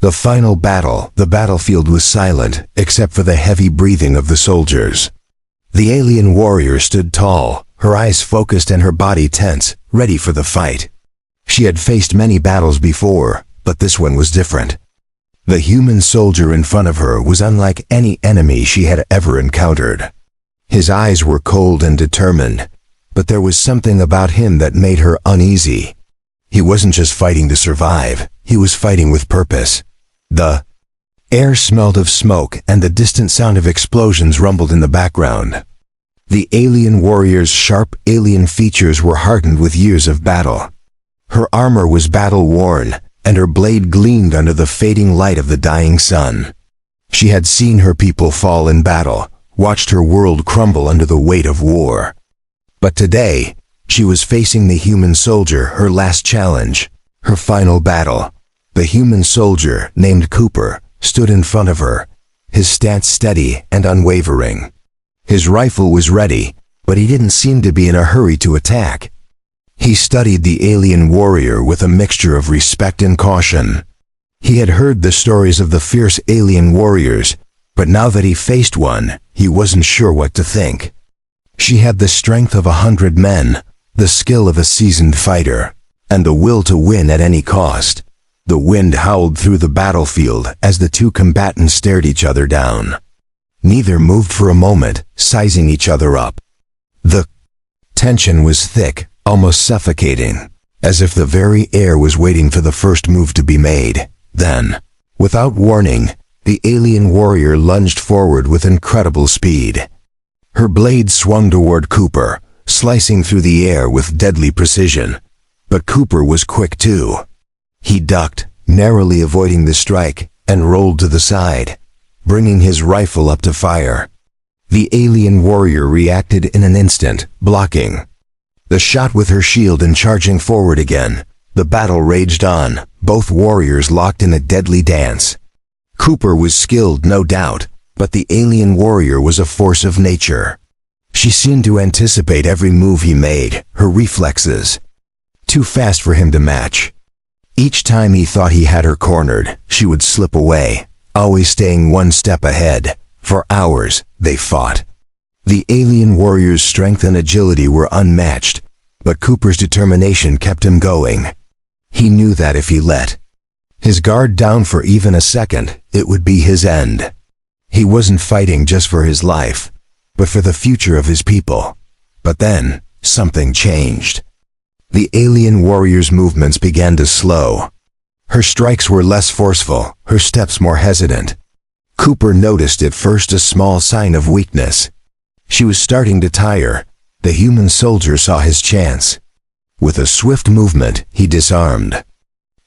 The final battle. The battlefield was silent, except for the heavy breathing of the soldiers. The alien warrior stood tall, her eyes focused and her body tense, ready for the fight. She had faced many battles before, but this one was different. The human soldier in front of her was unlike any enemy she had ever encountered. His eyes were cold and determined, but there was something about him that made her uneasy. He wasn't just fighting to survive, he was fighting with purpose. The air smelled of smoke and the distant sound of explosions rumbled in the background. The alien warrior's sharp alien features were hardened with years of battle. Her armor was battle-worn, and her blade gleamed under the fading light of the dying sun. She had seen her people fall in battle, watched her world crumble under the weight of war. But today, she was facing the human soldier, her last challenge, her final battle. The human soldier, named Cooper, stood in front of her, his stance steady and unwavering. His rifle was ready, but he didn't seem to be in a hurry to attack. He studied the alien warrior with a mixture of respect and caution. He had heard the stories of the fierce alien warriors, but now that he faced one, he wasn't sure what to think. She had the strength of 100 men, the skill of a seasoned fighter, and the will to win at any cost. The wind howled through the battlefield as the two combatants stared each other down. Neither moved for a moment, sizing each other up. The tension was thick, almost suffocating, as if the very air was waiting for the first move to be made. Then, without warning, the alien warrior lunged forward with incredible speed. Her blade swung toward Cooper, slicing through the air with deadly precision. But Cooper was quick too. He ducked, narrowly avoiding the strike, and rolled to the side, bringing his rifle up to fire. The alien warrior reacted in an instant, blocking the shot with her shield and charging forward again. The battle raged on, both warriors locked in a deadly dance. Cooper was skilled, no doubt, but the alien warrior was a force of nature. She seemed to anticipate every move he made, her reflexes too fast for him to match. Each time he thought he had her cornered, she would slip away, always staying one step ahead. For hours, they fought. The alien warrior's strength and agility were unmatched, but Cooper's determination kept him going. He knew that if he let his guard down for even a second, it would be his end. He wasn't fighting just for his life, but for the future of his people. But then, something changed. The alien warrior's movements began to slow. Her strikes were less forceful, her steps more hesitant. Cooper noticed at first a small sign of weakness. She was starting to tire. The human soldier saw his chance. With a swift movement, he disarmed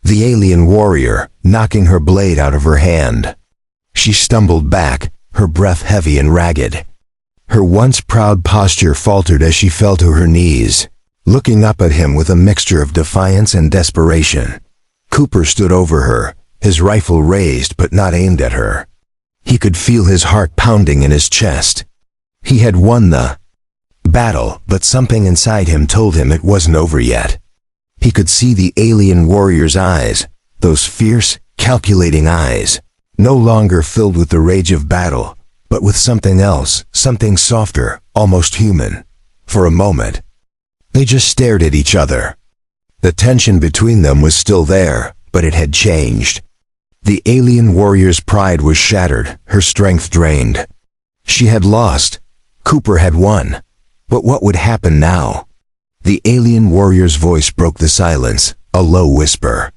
the alien warrior, knocking her blade out of her hand. She stumbled back, her breath heavy and ragged. Her once proud posture faltered as she fell to her knees, looking up at him with a mixture of defiance and desperation. Cooper stood over her, his rifle raised but not aimed at her. He could feel his heart pounding in his chest. He had won the battle, but something inside him told him it wasn't over yet. He could see the alien warrior's eyes, those fierce, calculating eyes, no longer filled with the rage of battle, but with something else, something softer, almost human. For a moment, they just stared at each other. The tension between them was still there, but it had changed. The alien warrior's pride was shattered, her strength drained. She had lost. Cooper had won. But what would happen now? The alien warrior's voice broke the silence, a low whisper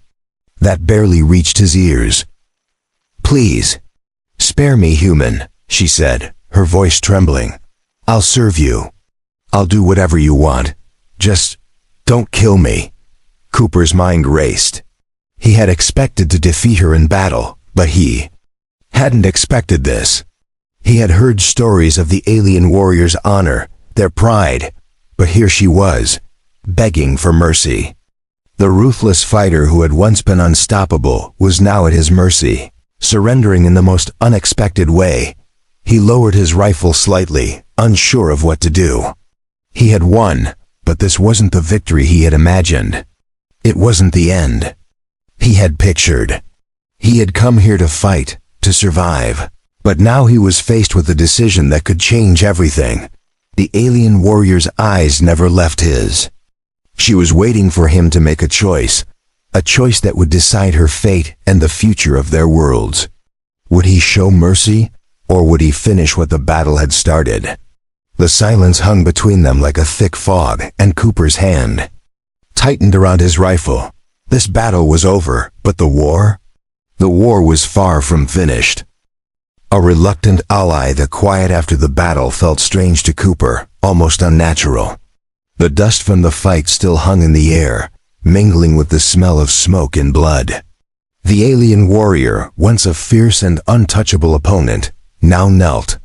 that barely reached his ears. "Please, spare me, human," she said, her voice trembling. "I'll serve you. I'll do whatever you want. Just don't kill me." Cooper's mind raced. He had expected to defeat her in battle, but he hadn't expected this. He had heard stories of the alien warrior's honor, their pride, but here she was, begging for mercy. The ruthless fighter who had once been unstoppable was now at his mercy, surrendering in the most unexpected way. He lowered his rifle slightly, unsure of what to do. He had won, but this wasn't the victory he had imagined. It wasn't the end he had pictured. He had come here to fight, to survive. But now he was faced with a decision that could change everything. The alien warrior's eyes never left his. She was waiting for him to make a choice that would decide her fate and the future of their worlds. Would he show mercy, or would he finish what the battle had started? The silence hung between them like a thick fog, and Cooper's hand tightened around his rifle. This battle was over, but the war? The war was far from finished. A reluctant ally, the quiet after the battle felt strange to Cooper, almost unnatural. The dust from the fight still hung in the air, mingling with the smell of smoke and blood. The alien warrior, once a fierce and untouchable opponent, now knelt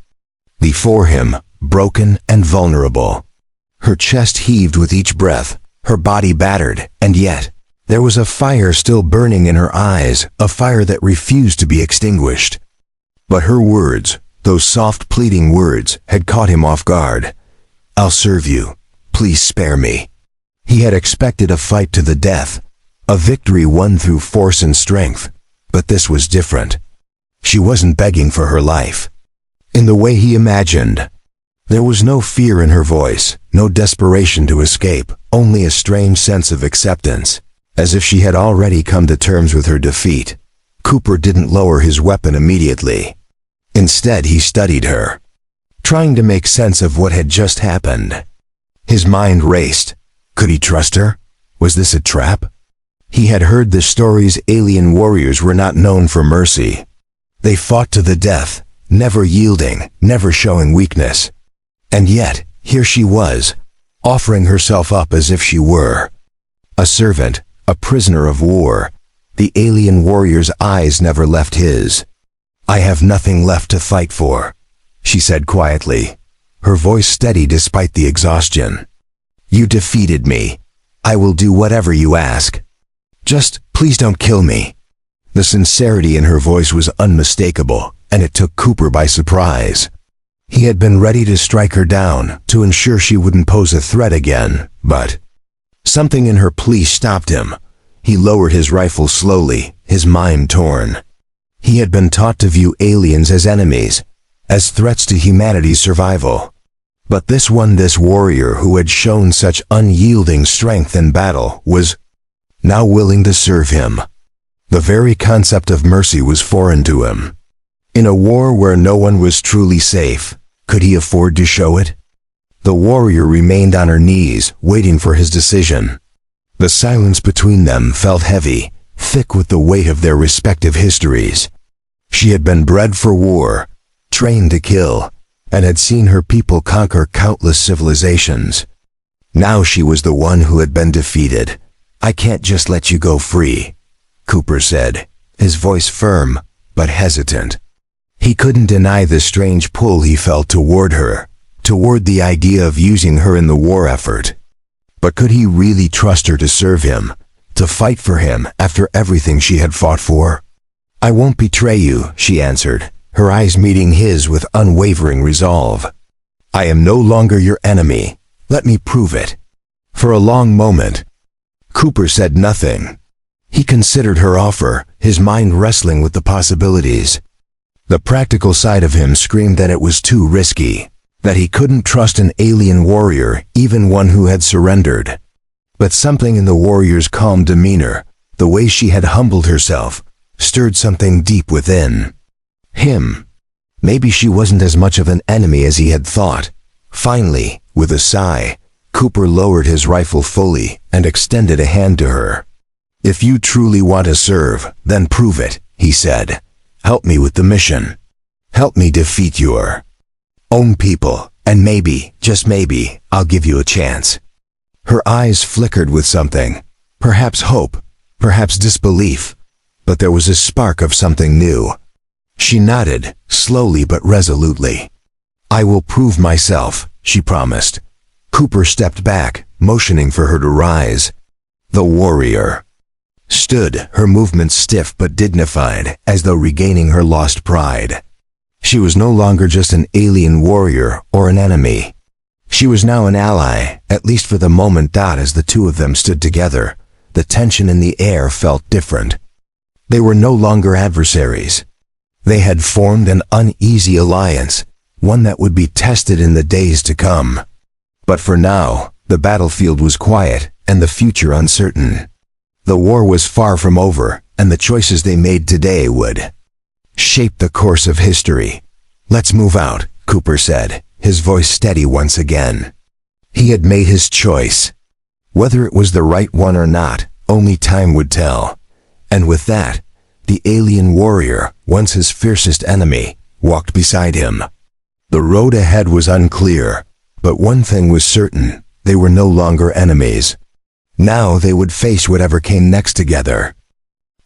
before him, broken and vulnerable. Her chest heaved with each breath, her body battered, and yet there was a fire still burning in her eyes, a fire that refused to be extinguished. But her words, those soft pleading words, had caught him off guard. "I'll serve you. Please spare me." He had expected a fight to the death, a victory won through force and strength, but this was different. She wasn't begging for her life in the way he imagined. There was no fear in her voice, no desperation to escape, only a strange sense of acceptance, as if she had already come to terms with her defeat. Cooper didn't lower his weapon immediately. Instead, he studied her, trying to make sense of what had just happened. His mind raced. Could he trust her? Was this a trap? He had heard the stories alien warriors were not known for mercy. They fought to the death, never yielding, never showing weakness. And yet, here she was, offering herself up as if she were a servant, a prisoner of war. The alien warrior's eyes never left his. "I have nothing left to fight for," she said quietly, her voice steady despite the exhaustion. "You defeated me. I will do whatever you ask. Just please don't kill me." The sincerity in her voice was unmistakable, and it took Cooper by surprise. He had been ready to strike her down, to ensure she wouldn't pose a threat again, but something in her plea stopped him. He lowered his rifle slowly, his mind torn. He had been taught to view aliens as enemies, as threats to humanity's survival. But this warrior who had shown such unyielding strength in battle, was now willing to serve him. The very concept of mercy was foreign to him. In a war where no one was truly safe, could he afford to show it? The warrior remained on her knees, waiting for his decision. The silence between them felt heavy, thick with the weight of their respective histories. She had been bred for war, trained to kill, and had seen her people conquer countless civilizations. Now she was the one who had been defeated. "I can't just let you go free," Cooper said, his voice firm, but hesitant. He couldn't deny the strange pull he felt toward her, toward the idea of using her in the war effort. But could he really trust her to serve him, to fight for him after everything she had fought for? "I won't betray you," she answered, her eyes meeting his with unwavering resolve. "I am no longer your enemy. Let me prove it." For a long moment, Cooper said nothing. He considered her offer, his mind wrestling with the possibilities. The practical side of him screamed that it was too risky, that he couldn't trust an alien warrior, even one who had surrendered. But something in the warrior's calm demeanor, the way she had humbled herself, stirred something deep within him. Maybe she wasn't as much of an enemy as he had thought. Finally, with a sigh, Cooper lowered his rifle fully and extended a hand to her. "If you truly want to serve, then prove it," he said. "Help me with the mission. Help me defeat your own people, and maybe, just maybe, I'll give you a chance." Her eyes flickered with something, perhaps hope, perhaps disbelief, but there was a spark of something new. She nodded, slowly but resolutely. "I will prove myself," she promised. Cooper stepped back, motioning for her to rise. The warrior stood, her movements stiff but dignified, as though regaining her lost pride. She was no longer just an alien warrior or an enemy. She was now an ally, at least for the moment. As the two of them stood together, the tension in the air felt different. They were no longer adversaries. They had formed an uneasy alliance, one that would be tested in the days to come. But for now, the battlefield was quiet and the future uncertain. The war was far from over, and the choices they made today would shape the course of history. "Let's move out," Cooper said, his voice steady once again. He had made his choice. Whether it was the right one or not, only time would tell. And with that, the alien warrior, once his fiercest enemy, walked beside him. The road ahead was unclear, but one thing was certain: they were no longer enemies. Now they would face whatever came next together.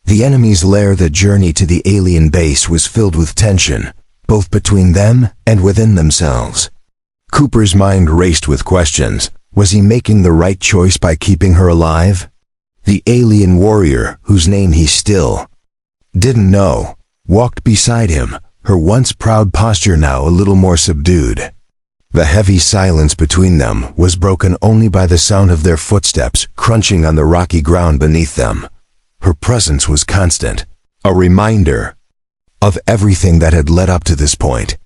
The enemy's lair, the journey to the alien base, was filled with tension, both between them and within themselves. Cooper's mind raced with questions. Was he making the right choice by keeping her alive? The alien warrior, whose name he still didn't know, walked beside him, her once proud posture now a little more subdued. The heavy silence between them was broken only by the sound of their footsteps crunching on the rocky ground beneath them. Her presence was constant, a reminder of everything that had led up to this point.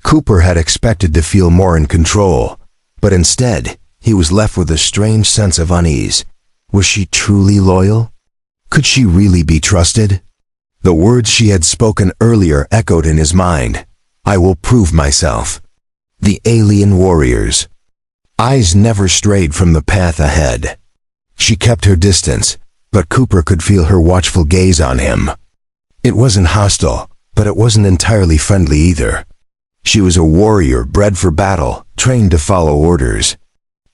Cooper had expected to feel more in control, but instead, he was left with a strange sense of unease. Was she truly loyal? Could she really be trusted? The words she had spoken earlier echoed in his mind. "I will prove myself." The alien warrior's eyes never strayed from the path ahead. She kept her distance, but Cooper could feel her watchful gaze on him. It wasn't hostile, but it wasn't entirely friendly either. She was a warrior bred for battle, trained to follow orders.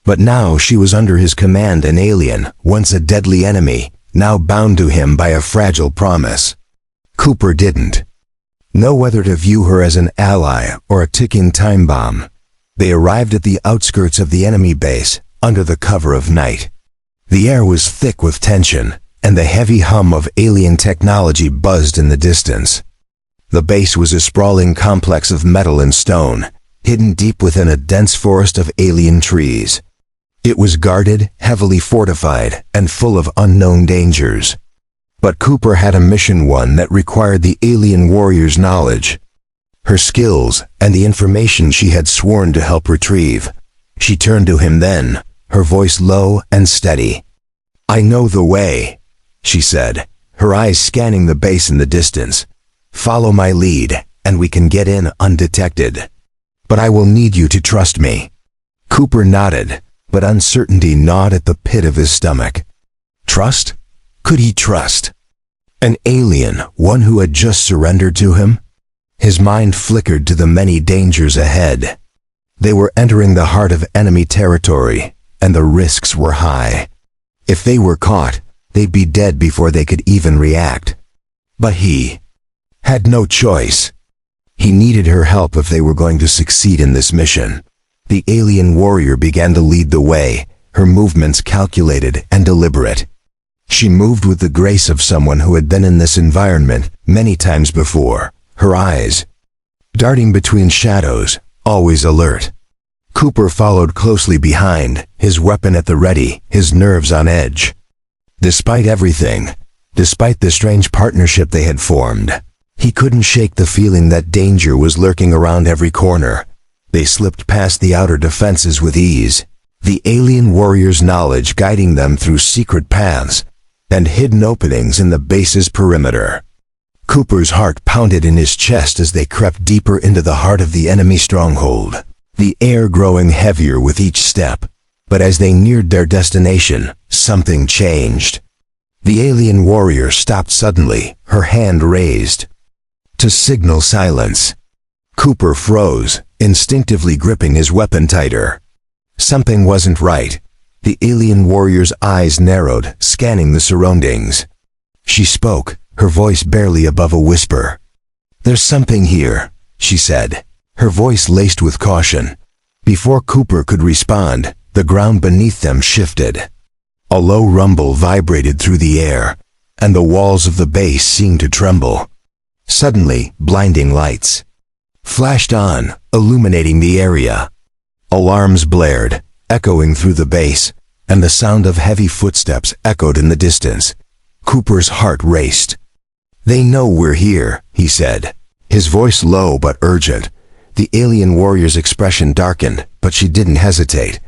But now she was under his command, an alien, once a deadly enemy, now bound to him by a fragile promise. Cooper didn't know whether to view her as an ally or a ticking time bomb. They arrived at the outskirts of the enemy base, under the cover of night. The air was thick with tension, and the heavy hum of alien technology buzzed in the distance. The base was a sprawling complex of metal and stone, hidden deep within a dense forest of alien trees. It was guarded, heavily fortified, and full of unknown dangers. But Cooper had a mission, one that required the alien warrior's knowledge, her skills, and the information she had sworn to help retrieve. She turned to him then, her voice low and steady. "I know the way," she said, her eyes scanning the base in the distance. "Follow my lead, and we can get in undetected. But I will need you to trust me." Cooper nodded, but uncertainty gnawed at the pit of his stomach. Trust? Could he trust an alien, one who had just surrendered to him? His mind flickered to the many dangers ahead. They were entering the heart of enemy territory, and the risks were high. If they were caught, they'd be dead before they could even react. But he had no choice. He needed her help if they were going to succeed in this mission. The alien warrior began to lead the way, her movements calculated and deliberate. She moved with the grace of someone who had been in this environment many times before, her eyes darting between shadows, always alert. Cooper followed closely behind, his weapon at the ready, his nerves on edge. Despite everything, despite the strange partnership they had formed, he couldn't shake the feeling that danger was lurking around every corner. They slipped past the outer defenses with ease, the alien warrior's knowledge guiding them through secret paths and hidden openings in the base's perimeter. Cooper's heart pounded in his chest as they crept deeper into the heart of the enemy stronghold, the air growing heavier with each step. But as they neared their destination, something changed. The alien warrior stopped suddenly, her hand raised to signal silence. Cooper froze, instinctively gripping his weapon tighter. Something wasn't right. The alien warrior's eyes narrowed, scanning the surroundings. She spoke, her voice barely above a whisper. "There's something here," she said, her voice laced with caution. Before Cooper could respond, the ground beneath them shifted. A low rumble vibrated through the air, and the walls of the base seemed to tremble. Suddenly, blinding lights flashed on, illuminating the area. Alarms blared, echoing through the base, and the sound of heavy footsteps echoed in the distance. Cooper's heart raced. "They know we're here," he said, his voice low but urgent. The alien warrior's expression darkened, but she didn't hesitate.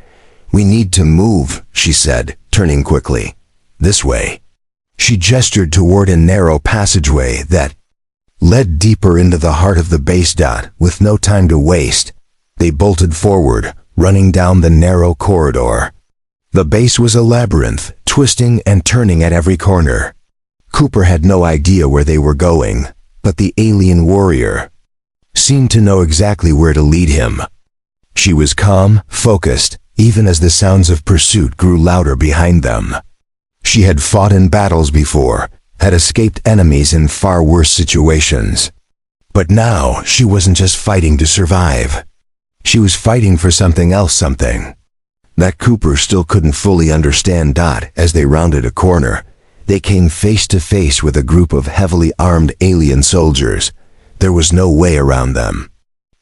"We need to move," she said, turning quickly. "This way." She gestured toward a narrow passageway that led deeper into the heart of the base. With no time to waste, they bolted forward, running down the narrow corridor. The base was a labyrinth, twisting and turning at every corner. Cooper had no idea where they were going, but the alien warrior seemed to know exactly where to lead him. She was calm, focused, even as the sounds of pursuit grew louder behind them. She had fought in battles before, had escaped enemies in far worse situations. But now she wasn't just fighting to survive. She was fighting for something else, something that Cooper still couldn't fully understand. As they rounded a corner, they came face to face with a group of heavily armed alien soldiers. There was no way around them.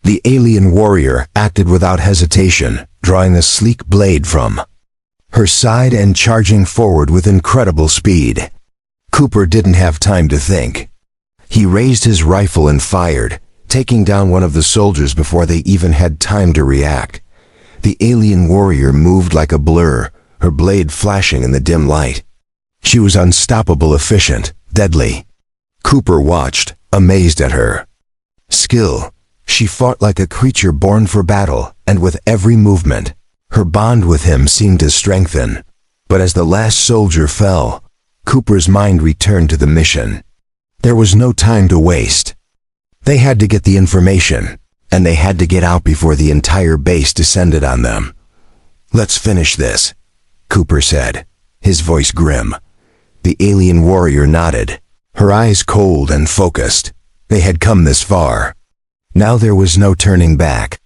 The alien warrior acted without hesitation, drawing a sleek blade from her side and charging forward with incredible speed. Cooper didn't have time to think. He raised his rifle and fired, taking down one of the soldiers before they even had time to react. The alien warrior moved like a blur, her blade flashing in the dim light. She was unstoppable, efficient, deadly. Cooper watched, amazed at her skill. She fought like a creature born for battle, and with every movement, her bond with him seemed to strengthen. But as the last soldier fell, Cooper's mind returned to the mission. There was no time to waste. They had to get the information, and they had to get out before the entire base descended on them. "Let's finish this," Cooper said, his voice grim. The alien warrior nodded, her eyes cold and focused. They had come this far. Now there was no turning back.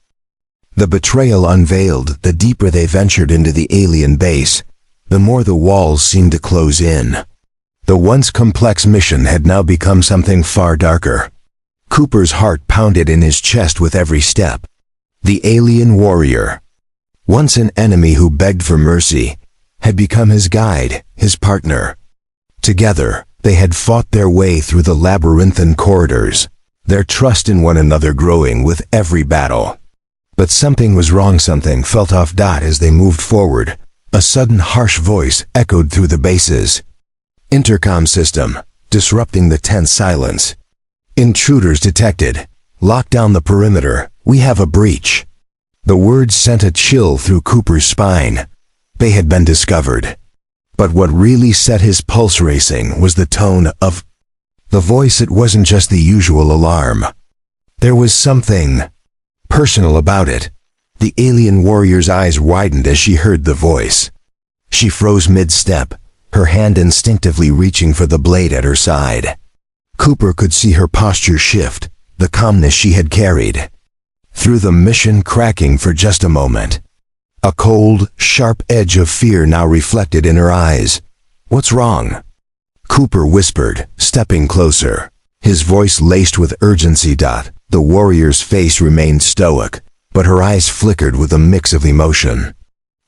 The betrayal unveiled. The deeper they ventured into the alien base, the more the walls seemed to close in. The once complex mission had now become something far darker. Cooper's heart pounded in his chest with every step. The alien warrior, once an enemy who begged for mercy, had become his guide, his partner. Together, they had fought their way through the labyrinthine corridors, their trust in one another growing with every battle. But something was wrong. Something felt off. As they moved forward, a sudden harsh voice echoed through the base's intercom system, disrupting the tense silence. "Intruders detected. Lock down the perimeter. We have a breach." The words sent a chill through Cooper's spine. They had been discovered. But what really set his pulse racing was the tone of the voice. It wasn't just the usual alarm. There was something personal about it. The alien warrior's eyes widened as she heard the voice. She froze mid-step, her hand instinctively reaching for the blade at her side. Cooper could see her posture shift, the calmness she had carried through the mission cracking for just a moment. A cold, sharp edge of fear now reflected in her eyes. "What's wrong?" Cooper whispered, stepping closer, his voice laced with urgency. The warrior's face remained stoic, but her eyes flickered with a mix of emotion.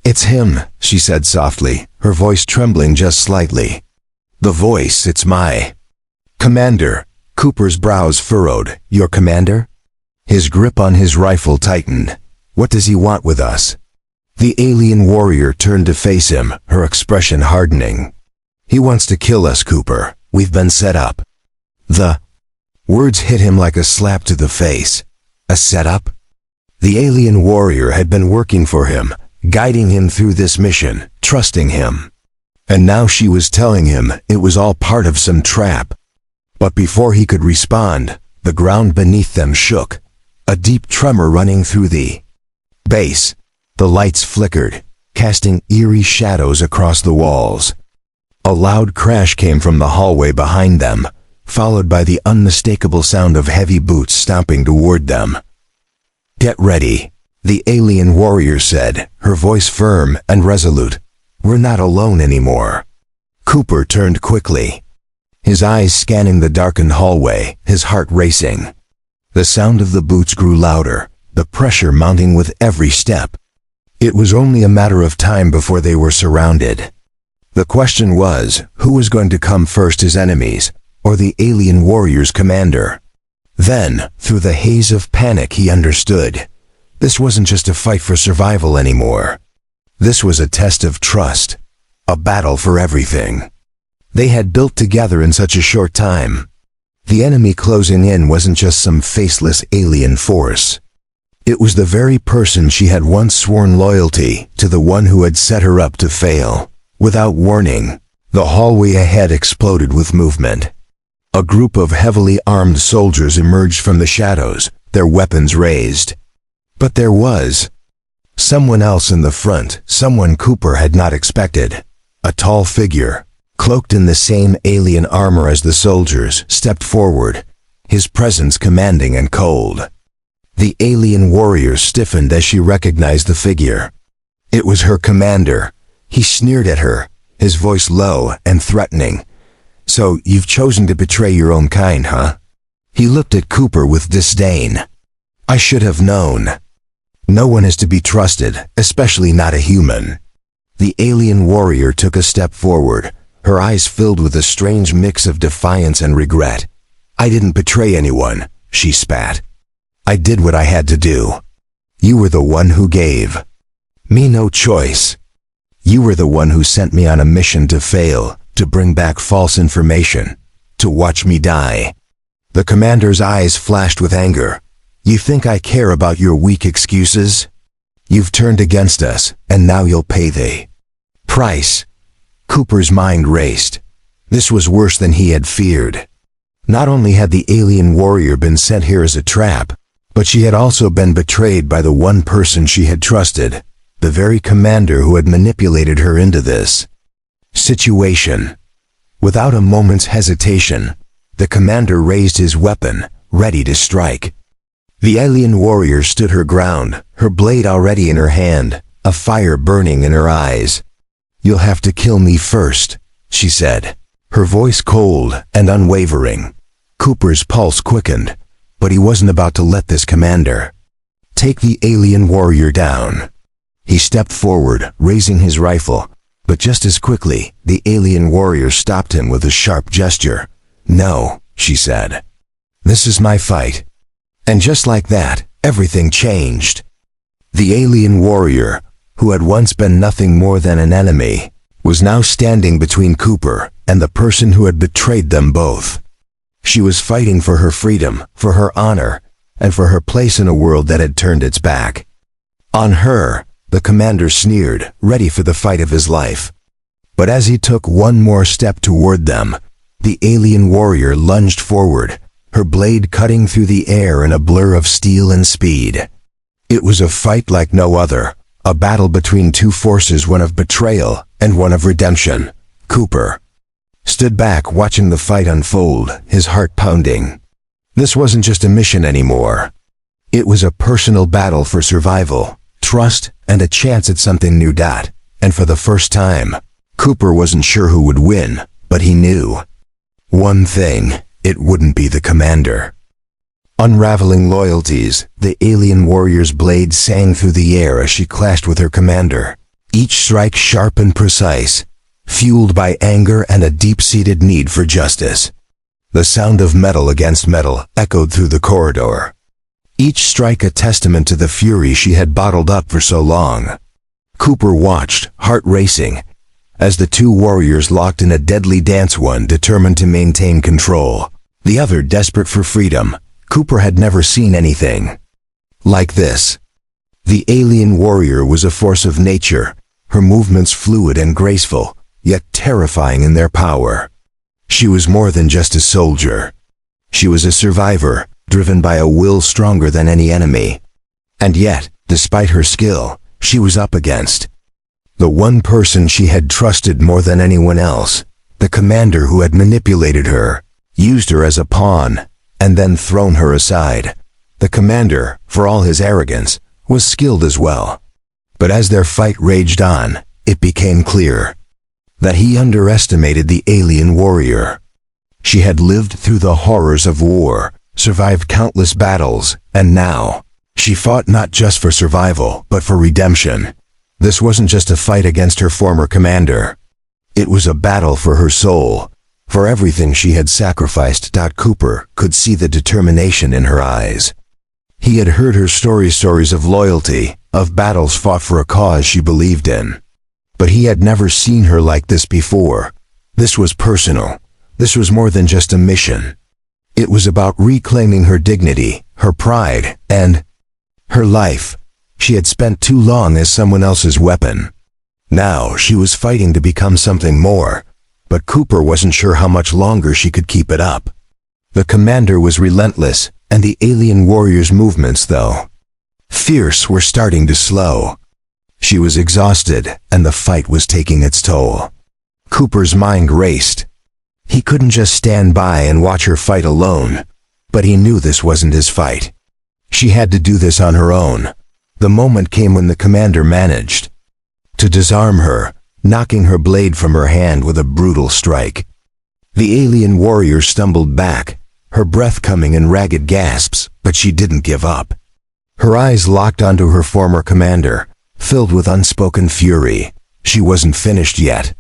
"It's him," she said softly, her voice trembling just slightly. "The voice, it's my commander." Cooper's brows furrowed. "Your commander?" His grip on his rifle tightened. "What does he want with us?" The alien warrior turned to face him, her expression hardening. "He wants to kill us, Cooper. We've been set up." The words hit him like a slap to the face. A setup? The alien warrior had been working for him, guiding him through this mission, trusting him. And now she was telling him it was all part of some trap. But before he could respond, the ground beneath them shook, a deep tremor running through the base. The lights flickered, casting eerie shadows across the walls. A loud crash came from the hallway behind them, followed by the unmistakable sound of heavy boots stomping toward them. "Get ready," the alien warrior said, her voice firm and resolute. "We're not alone anymore." Cooper turned quickly, his eyes scanning the darkened hallway, his heart racing. The sound of the boots grew louder, the pressure mounting with every step. It was only a matter of time before they were surrounded. The question was, who was going to come first, his enemies, or the alien warrior's commander? Then, through the haze of panic, he understood. This wasn't just a fight for survival anymore. This was a test of trust, a battle for everything they had built together in such a short time. The enemy closing in wasn't just some faceless alien force. It was the very person she had once sworn loyalty to, the one who had set her up to fail. Without warning, the hallway ahead exploded with movement. A group of heavily armed soldiers emerged from the shadows, their weapons raised. But there was someone else in the front, someone Cooper had not expected. A tall figure, cloaked in the same alien armor as the soldiers, stepped forward, his presence commanding and cold. The alien warrior stiffened as she recognized the figure. It was her commander. He sneered at her, his voice low and threatening. "So you've chosen to betray your own kind, huh?" He looked at Cooper with disdain. "I should have known. No one is to be trusted, especially not a human." The alien warrior took a step forward, her eyes filled with a strange mix of defiance and regret. "I didn't betray anyone," she spat. "I did what I had to do. You were the one who gave me no choice. You were the one who sent me on a mission to fail, to bring back false information, to watch me die." The commander's eyes flashed with anger. "You think I care about your weak excuses? You've turned against us, and now you'll pay the price." Cooper's mind raced. This was worse than he had feared. Not only had the alien warrior been sent here as a trap, but she had also been betrayed by the one person she had trusted, the very commander who had manipulated her into this situation. Without a moment's hesitation, the commander raised his weapon, ready to strike. The alien warrior stood her ground, her blade already in her hand, a fire burning in her eyes. "You'll have to kill me first," she said, her voice cold and unwavering. Cooper's pulse quickened, but he wasn't about to let this commander take the alien warrior down. He stepped forward, raising his rifle, but just as quickly, the alien warrior stopped him with a sharp gesture. "No," she said. "This is my fight." And just like that, everything changed. The alien warrior, who had once been nothing more than an enemy, was now standing between Cooper and the person who had betrayed them both. She was fighting for her freedom, for her honor, and for her place in a world that had turned its back on her. The commander sneered, ready for the fight of his life. But as he took one more step toward them, the alien warrior lunged forward, her blade cutting through the air in a blur of steel and speed. It was a fight like no other, a battle between two forces, one of betrayal and one of redemption. Cooper stood back watching the fight unfold, his heart pounding. This wasn't just a mission anymore. It was a personal battle for survival, trust, and a chance at something new. And for the first time, Cooper wasn't sure who would win, but he knew one thing: it wouldn't be the commander. Unraveling loyalties, the alien warrior's blade sang through the air as she clashed with her commander, each strike sharp and precise, fueled by anger and a deep-seated need for justice. The sound of metal against metal echoed through the corridor, each strike a testament to the fury she had bottled up for so long. Cooper watched, heart racing, as the two warriors locked in a deadly dance, one determined to maintain control, the other desperate for freedom. Cooper had never seen anything like this. The alien warrior was a force of nature, her movements fluid and graceful, yet terrifying in their power. She was more than just a soldier. She was a survivor, driven by a will stronger than any enemy. And yet, despite her skill, she was up against the one person she had trusted more than anyone else, the commander who had manipulated her, used her as a pawn, and then thrown her aside. The commander, for all his arrogance, was skilled as well. But as their fight raged on, it became clear that he underestimated the alien warrior. She had lived through the horrors of war, survived countless battles, and now, she fought not just for survival, but for redemption. This wasn't just a fight against her former commander. It was a battle for her soul, For everything she had sacrificed, Cooper could see the determination in her eyes. He had heard her stories of loyalty, of battles fought for a cause she believed in. But he had never seen her like this before. This was personal. This was more than just a mission. It was about reclaiming her dignity, her pride, and her life. She had spent too long as someone else's weapon. Now she was fighting to become something more, but Cooper wasn't sure how much longer she could keep it up. The commander was relentless, and the alien warrior's movements, though fierce, were starting to slow. She was exhausted, and the fight was taking its toll. Cooper's mind raced. He couldn't just stand by and watch her fight alone, but he knew this wasn't his fight. She had to do this on her own. The moment came when the commander managed to disarm her, knocking her blade from her hand with a brutal strike. The alien warrior stumbled back, her breath coming in ragged gasps, but she didn't give up. Her eyes locked onto her former commander, filled with unspoken fury. She wasn't finished yet.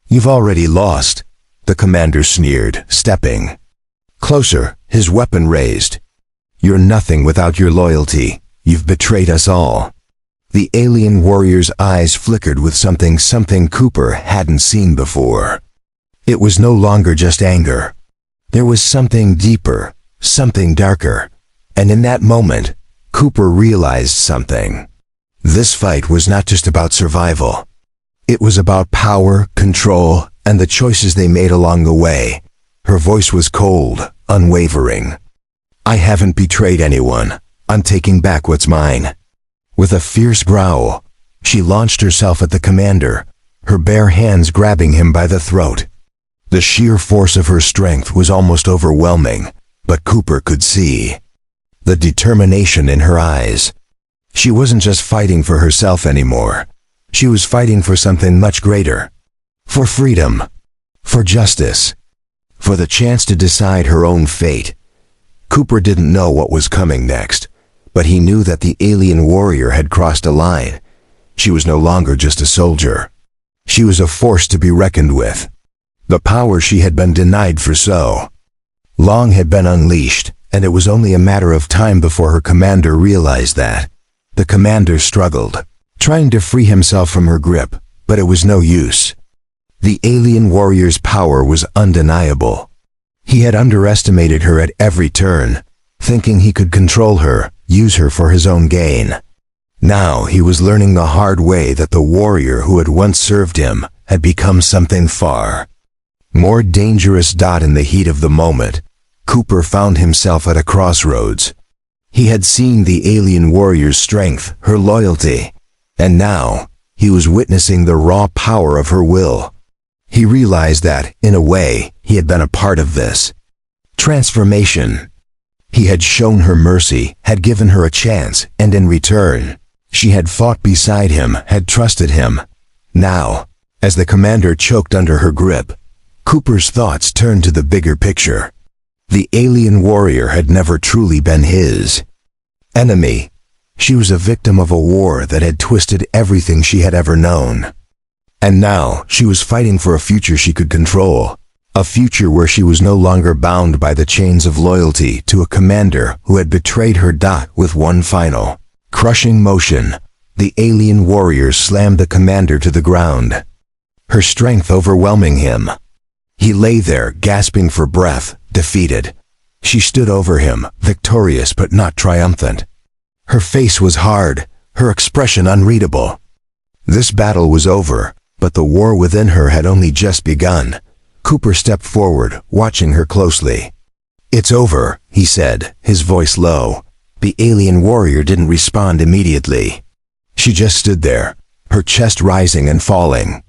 "You've already lost," the commander sneered, stepping closer, his weapon raised. "You're nothing without your loyalty. You've betrayed us all." The alien warrior's eyes flickered with something Cooper hadn't seen before. It was no longer just anger. There was something deeper, something darker. And in that moment, Cooper realized something. This fight was not just about survival. It was about power, control, and the choices they made along the way. Her voice was cold, unwavering. "I haven't betrayed anyone. I'm taking back what's mine." With a fierce growl, she launched herself at the commander, her bare hands grabbing him by the throat. The sheer force of her strength was almost overwhelming, but Cooper could see the determination in her eyes. She wasn't just fighting for herself anymore. She was fighting for something much greater. For freedom. For justice. For the chance to decide her own fate. Cooper didn't know what was coming next, but he knew that the alien warrior had crossed a line. She was no longer just a soldier. She was a force to be reckoned with. The power she had been denied for so long had been unleashed, and it was only a matter of time before her commander realized that. The commander struggled, trying to free himself from her grip, but it was no use. The alien warrior's power was undeniable. He had underestimated her at every turn, thinking he could control her, use her for his own gain. Now he was learning the hard way that the warrior who had once served him had become something far more dangerous. In the heat of the moment, Cooper found himself at a crossroads. He had seen the alien warrior's strength, her loyalty, and now he was witnessing the raw power of her will. He realized that, in a way, he had been a part of this transformation. He had shown her mercy, had given her a chance, and in return, she had fought beside him, had trusted him. Now, as the commander choked under her grip, Cooper's thoughts turned to the bigger picture. The alien warrior had never truly been his enemy. She was a victim of a war that had twisted everything she had ever known. And now she was fighting for a future she could control, a future where she was no longer bound by the chains of loyalty to a commander who had betrayed her. With one final, crushing motion, the alien warrior slammed the commander to the ground, her strength overwhelming him. He lay there, gasping for breath, defeated. She stood over him, victorious but not triumphant. Her face was hard, her expression unreadable. This battle was over, but the war within her had only just begun. Cooper stepped forward, watching her closely. "It's over," he said, his voice low. The alien warrior didn't respond immediately. She just stood there, her chest rising and falling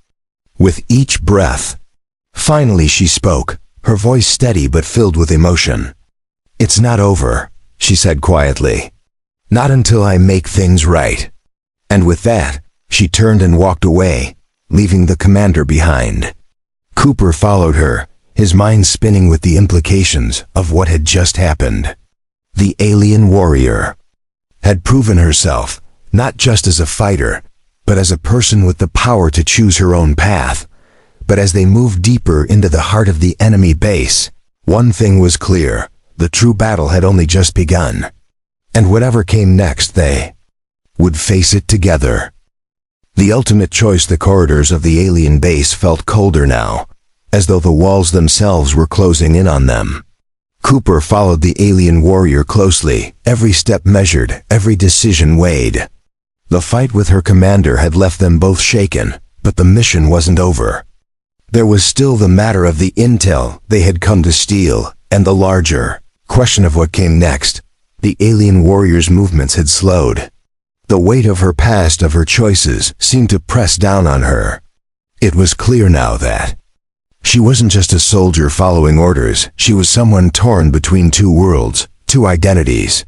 with each breath. Finally she spoke, her voice steady but filled with emotion. "It's not over," she said quietly. "Not until I make things right." And with that, she turned and walked away, leaving the commander behind. Cooper followed her, his mind spinning with the implications of what had just happened. The alien warrior had proven herself, not just as a fighter, but as a person with the power to choose her own path. But as they moved deeper into the heart of the enemy base, one thing was clear: the true battle had only just begun. And whatever came next, they would face it together. The ultimate choice. The corridors of the alien base felt colder now, as though the walls themselves were closing in on them. Cooper followed the alien warrior closely, every step measured, every decision weighed. The fight with her commander had left them both shaken, but the mission wasn't over. There was still the matter of the intel they had come to steal, and the larger question of what came next. The alien warrior's movements had slowed. The weight of her past, of her choices, seemed to press down on her. It was clear now that she wasn't just a soldier following orders, she was someone torn between two worlds, two identities.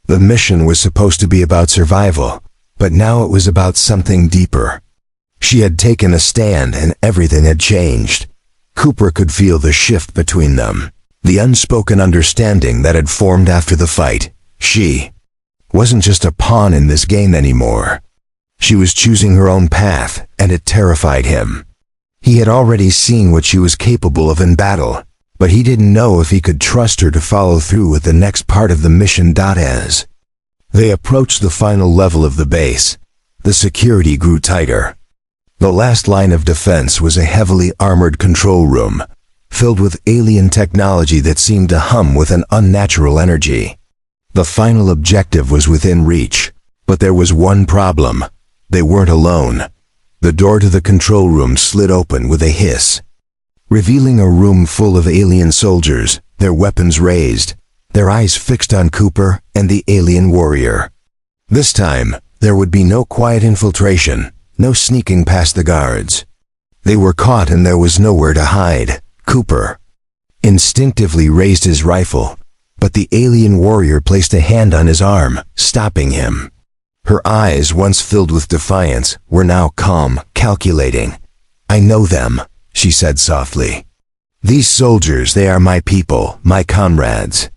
The mission was supposed to be about survival, but now it was about something deeper. She had taken a stand and everything had changed. Cooper could feel the shift between them, the unspoken understanding that had formed after the fight. She wasn't just a pawn in this game anymore. She was choosing her own path, and it terrified him. He had already seen what she was capable of in battle, but he didn't know if he could trust her to follow through with the next part of the mission. As they approached the final level of the base, the security grew tighter. The last line of defense was a heavily armored control room, filled with alien technology that seemed to hum with an unnatural energy. The final objective was within reach, but there was one problem: they weren't alone. The door to the control room slid open with a hiss, revealing a room full of alien soldiers, their weapons raised, their eyes fixed on Cooper and the alien warrior. This time, there would be no quiet infiltration, no sneaking past the guards. They were caught and there was nowhere to hide. Cooper instinctively raised his rifle, but the alien warrior placed a hand on his arm, stopping him. Her eyes, once filled with defiance, were now calm, calculating. "I know them," she said softly. "These soldiers, they are my people, my comrades.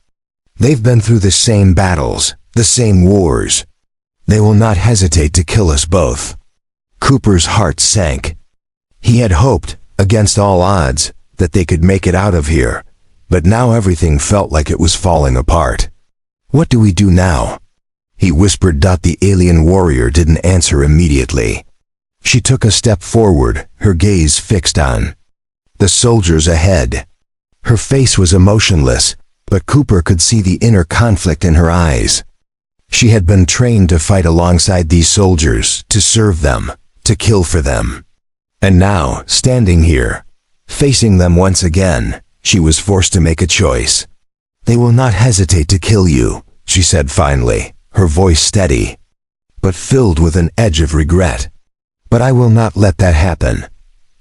They've been through the same battles, the same wars. They will not hesitate to kill us both." Cooper's heart sank. He had hoped, against all odds, that they could make it out of here, but now everything felt like it was falling apart. "What do we do now?" he whispered. The alien warrior didn't answer immediately. She took a step forward, her gaze fixed on the soldiers ahead. Her face was emotionless, but Cooper could see the inner conflict in her eyes. She had been trained to fight alongside these soldiers, to serve them, to kill for them. And now, standing here, facing them once again, she was forced to make a choice. "They will not hesitate to kill you," she said finally, her voice steady, but filled with an edge of regret. "But I will not let that happen."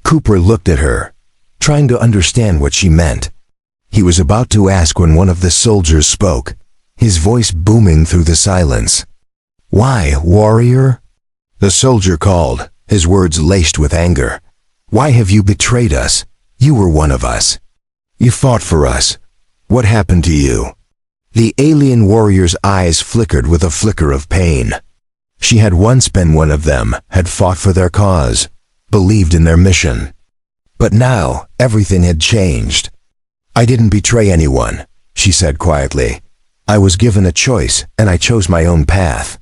Cooper looked at her, trying to understand what she meant. He was about to ask when one of the soldiers spoke, his voice booming through the silence. "Why, warrior?" the soldier called, his words laced with anger. "Why have you betrayed us? You were one of us. You fought for us. What happened to you?" The alien warrior's eyes flickered with a flicker of pain. She had once been one of them, had fought for their cause, believed in their mission. But now, everything had changed. "I didn't betray anyone," she said quietly. "I was given a choice, and I chose my own path.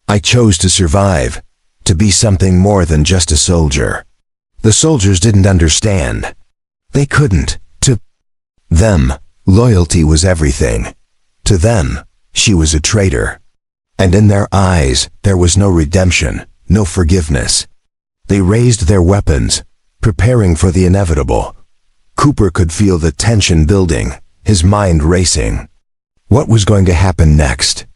I chose to survive, to be something more than just a soldier." The soldiers didn't understand. They couldn't. To them, loyalty was everything. To them, she was a traitor. And in their eyes, there was no redemption, no forgiveness. They raised their weapons, preparing for the inevitable. Cooper could feel the tension building, his mind racing. What was going to happen next?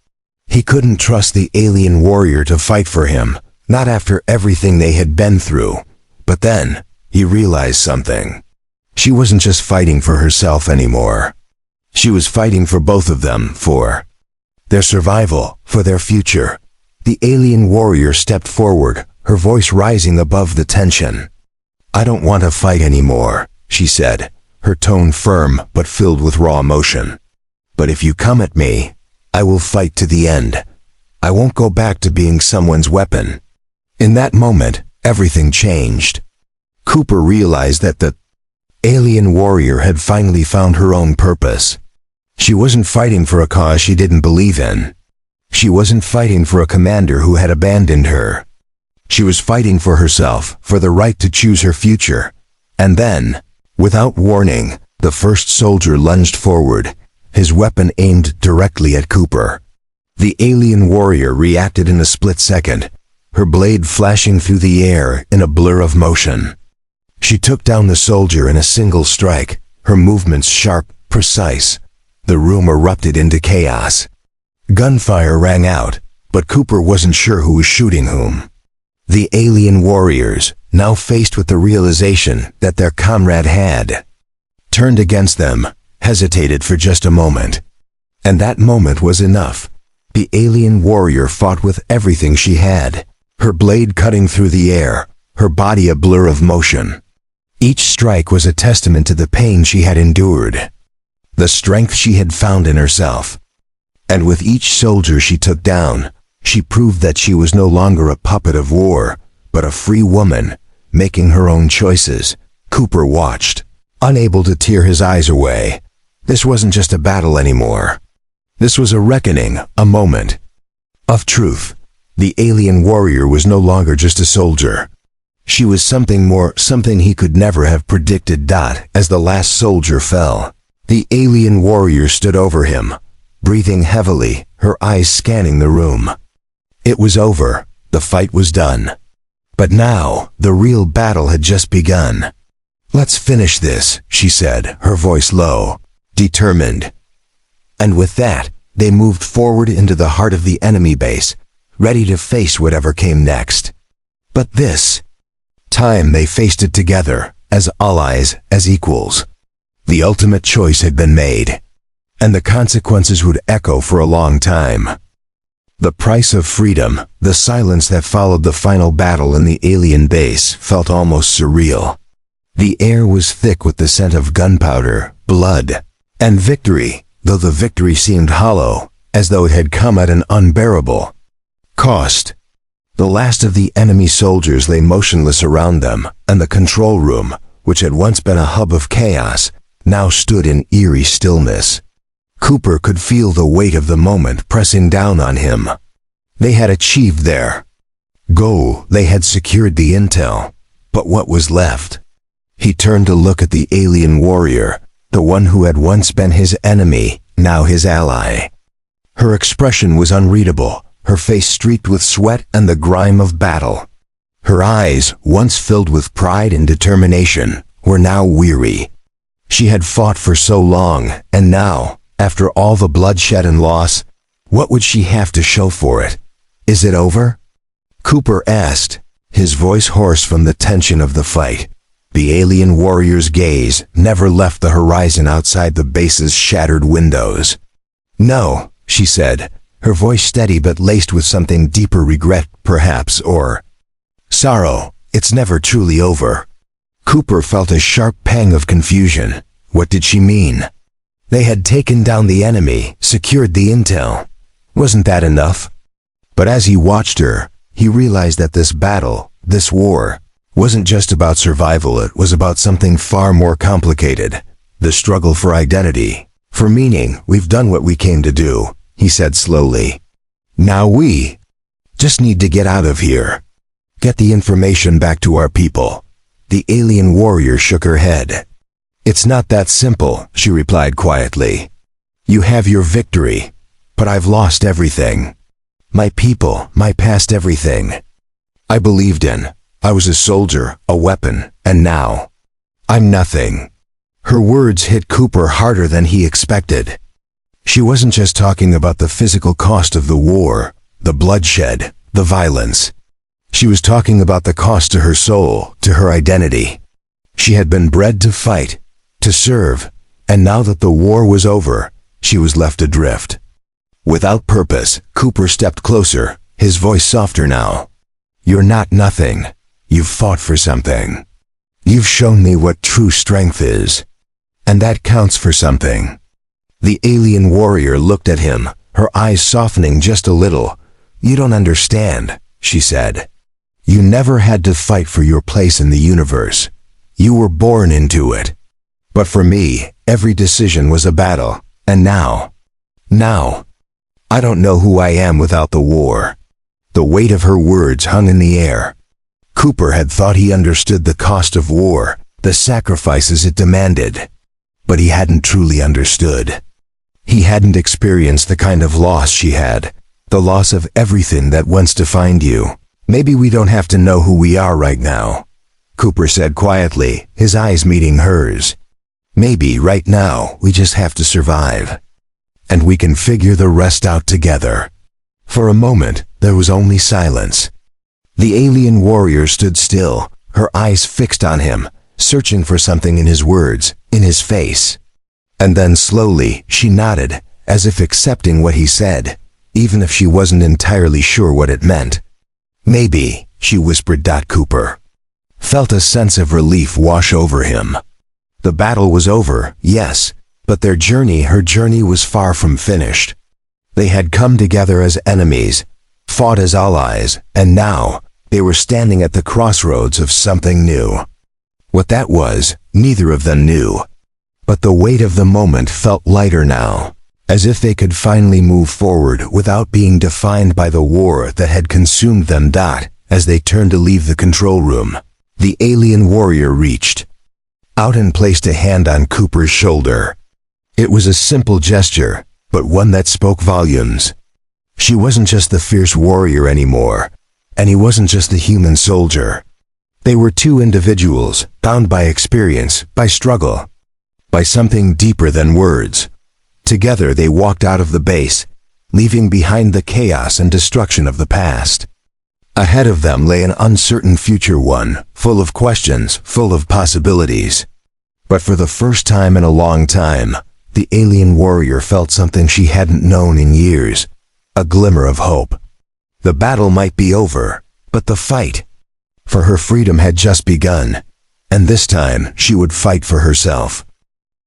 He couldn't trust the alien warrior to fight for him, not after everything they had been through. But then, he realized something. She wasn't just fighting for herself anymore. She was fighting for both of them, for their survival, for their future. The alien warrior stepped forward, her voice rising above the tension. "I don't want to fight anymore," she said, her tone firm but filled with raw emotion. "But if you come at me, I will fight to the end. I won't go back to being someone's weapon." In that moment, everything changed. Cooper realized that the alien warrior had finally found her own purpose. She wasn't fighting for a cause she didn't believe in. She wasn't fighting for a commander who had abandoned her. She was fighting for herself, for the right to choose her future. And then, without warning, the first soldier lunged forward, his weapon aimed directly at Cooper. The alien warrior reacted in a split second, her blade flashing through the air in a blur of motion. She took down the soldier in a single strike, her movements sharp, precise. The room erupted into chaos. Gunfire rang out, but Cooper wasn't sure who was shooting whom. The alien warriors, now faced with the realization that their comrade had turned against them, hesitated for just a moment. And that moment was enough. The alien warrior fought with everything she had, her blade cutting through the air, her body a blur of motion. Each strike was a testament to the pain she had endured, the strength she had found in herself. And with each soldier she took down, she proved that she was no longer a puppet of war, but a free woman, making her own choices. Cooper watched, unable to tear his eyes away. This wasn't just a battle anymore. This was a reckoning, a moment of truth. The alien warrior was no longer just a soldier. She was something more, something he could never have predicted. As the last soldier fell, the alien warrior stood over him, breathing heavily, her eyes scanning the room. It was over. The fight was done. But now, the real battle had just begun. "Let's finish this," she said, her voice low, determined. And with that, they moved forward into the heart of the enemy base, ready to face whatever came next. But this time they faced it together, as allies, as equals. The ultimate choice had been made, and the consequences would echo for a long time. The price of freedom, the silence that followed the final battle in the alien base, felt almost surreal. The air was thick with the scent of gunpowder, blood, and victory, though the victory seemed hollow, as though it had come at an unbearable cost. The last of the enemy soldiers lay motionless around them, and the control room, which had once been a hub of chaos, now stood in eerie stillness. Cooper could feel the weight of the moment pressing down on him. They had achieved their goal, they had secured the intel, but what was left? He turned to look at the alien warrior, the one who had once been his enemy, now his ally. Her expression was unreadable, her face streaked with sweat and the grime of battle. Her eyes, once filled with pride and determination, were now weary. She had fought for so long, and now, after all the bloodshed and loss, what would she have to show for it? "Is it over?" Cooper asked, his voice hoarse from the tension of the fight. The alien warrior's gaze never left the horizon outside the base's shattered windows. "No," she said, her voice steady but laced with something deeper, regret, perhaps, or sorrow. "It's never truly over." Cooper felt a sharp pang of confusion. What did she mean? They had taken down the enemy, secured the intel. Wasn't that enough? But as he watched her, he realized that this battle, this war, wasn't just about survival. It was about something far more complicated. The struggle for identity, for meaning. "We've done what we came to do," he said slowly. "Now we just need to get out of here. Get the information back to our people." The alien warrior shook her head. "It's not that simple," she replied quietly. "You have your victory, but I've lost everything. My people, my past, everything I believed in. I was a soldier, a weapon, and now I'm nothing." Her words hit Cooper harder than he expected. She wasn't just talking about the physical cost of the war, the bloodshed, the violence. She was talking about the cost to her soul, to her identity. She had been bred to fight, to serve, and now that the war was over, she was left adrift. Without purpose, Cooper stepped closer, his voice softer now. "You're not nothing. You've fought for something. You've shown me what true strength is. And that counts for something." The alien warrior looked at him, her eyes softening just a little. "You don't understand," she said. "You never had to fight for your place in the universe. You were born into it. But for me, every decision was a battle. And now, I don't know who I am without the war." The weight of her words hung in the air. Cooper had thought he understood the cost of war, the sacrifices it demanded. But he hadn't truly understood. He hadn't experienced the kind of loss she had, the loss of everything that once defined you. "Maybe we don't have to know who we are right now," Cooper said quietly, his eyes meeting hers. "Maybe right now we just have to survive. And we can figure the rest out together." For a moment, there was only silence. The alien warrior stood still, her eyes fixed on him, searching for something in his words, in his face. And then slowly, she nodded, as if accepting what he said, even if she wasn't entirely sure what it meant. "Maybe," she whispered. Cooper felt a sense of relief wash over him. The battle was over, yes, but her journey was far from finished. They had come together as enemies, fought as allies, and now they were standing at the crossroads of something new. What that was, neither of them knew. But the weight of the moment felt lighter now, as if they could finally move forward without being defined by the war that had consumed them. As they turned to leave the control room, the alien warrior reached out and placed a hand on Cooper's shoulder. It was a simple gesture, but one that spoke volumes. She wasn't just the fierce warrior anymore, and he wasn't just the human soldier. They were two individuals, bound by experience, by struggle, by something deeper than words. Together they walked out of the base, leaving behind the chaos and destruction of the past. Ahead of them lay an uncertain future, one full of questions, full of possibilities. But for the first time in a long time, the alien warrior felt something she hadn't known in years, a glimmer of hope. The battle might be over, but the fight for her freedom had just begun, and this time she would fight for herself.